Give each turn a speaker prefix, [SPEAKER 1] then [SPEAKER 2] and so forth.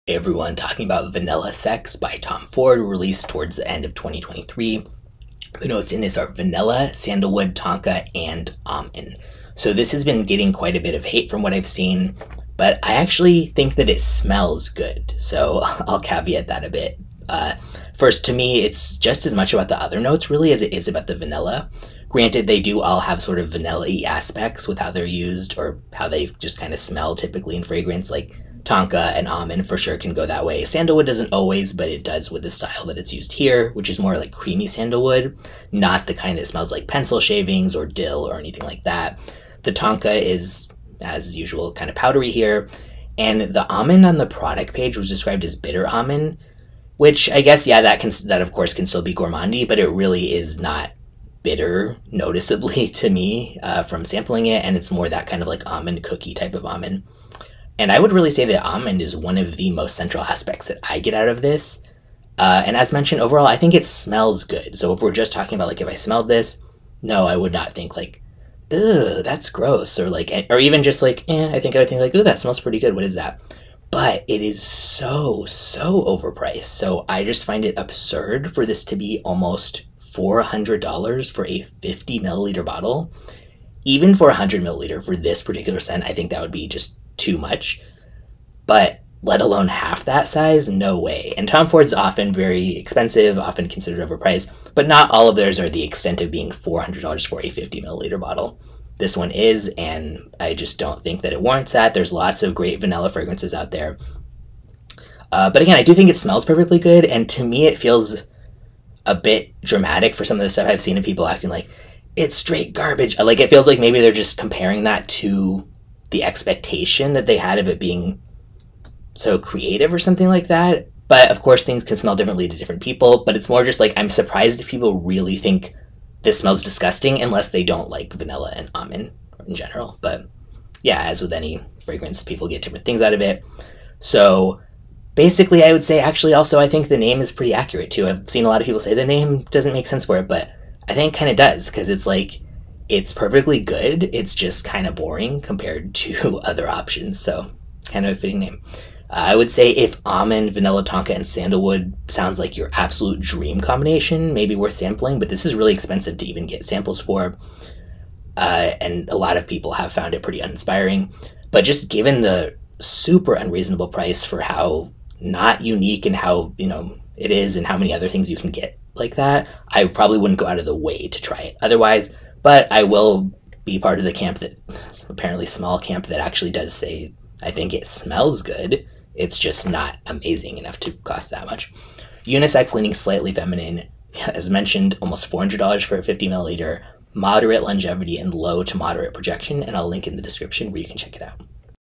[SPEAKER 1] Hey everyone, talking about Vanilla Sex by Tom Ford, released towards the end of 2023. The notes in this are vanilla, sandalwood, tonka, and almond. So this has been getting quite a bit of hate from what I've seen, but I actually think that it smells good. So I'll caveat that a bit. First, to me, it's just as much about the other notes really as it is about the vanilla. Granted, they do all have sort of vanilla-y aspects with how they're used or how they just kind of smell typically in fragrance, like Tonka and almond for sure can go that way. Sandalwood doesn't always, but it does with the style that it's used here, which is more like creamy sandalwood, not the kind that smells like pencil shavings or dill or anything like that. The Tonka is, as usual, kind of powdery here, and the almond on the product page was described as bitter almond, which I guess, yeah, that of course can still be gourmandy, but it really is not bitter noticeably to me from sampling it, and it's more that kind of like almond cookie type of almond. And I would really say that almond is one of the most central aspects that I get out of this. And as mentioned, overall, I think it smells good. So if we're just talking about like if I smelled this, no, I would not think like, ugh, that's gross. Or like, or even just like, I think I would think like, oh, that smells pretty good. What is that? But it is so overpriced. So I just find it absurd for this to be almost $400 for a 50 milliliter bottle. Even for 100 milliliter for this particular scent, I think that would be just too much, but let alone half that size, no way. And Tom Ford's often very expensive, often considered overpriced, but not all of theirs are the extent of being $400 for a 50 milliliter bottle. This one is, and I just don't think that it warrants that. There's lots of great vanilla fragrances out there. But again, I do think it smells perfectly good, and to me it feels a bit dramatic for some of the stuff I've seen of people acting like, it's straight garbage. Like, it feels like maybe they're just comparing that to the expectation that they had of it being so creative or something like that. But of course things can smell differently to different people, but it's more just like I'm surprised if people really think this smells disgusting unless they don't like vanilla and almond in general. But yeah, as with any fragrance, people get different things out of it. So basically I would say actually also I think the name is pretty accurate too. I've seen a lot of people say the name doesn't make sense for it, but I think it kind of does, because it's like it's perfectly good, it's just kind of boring compared to other options, so kind of a fitting name. I would say if almond, vanilla, tonka, and sandalwood sounds like your absolute dream combination, maybe worth sampling, but this is really expensive to even get samples for, and a lot of people have found it pretty uninspiring. But just given the super unreasonable price for how not unique and how, it is and how many other things you can get like that, I probably wouldn't go out of the way to try it otherwise. But I will be part of the camp that, apparently small camp, that actually does say, I think it smells good. It's just not amazing enough to cost that much. Unisex, leaning slightly feminine. As mentioned, almost $400 for a 50 milliliter. Moderate longevity and low to moderate projection. And I'll link in the description where you can check it out.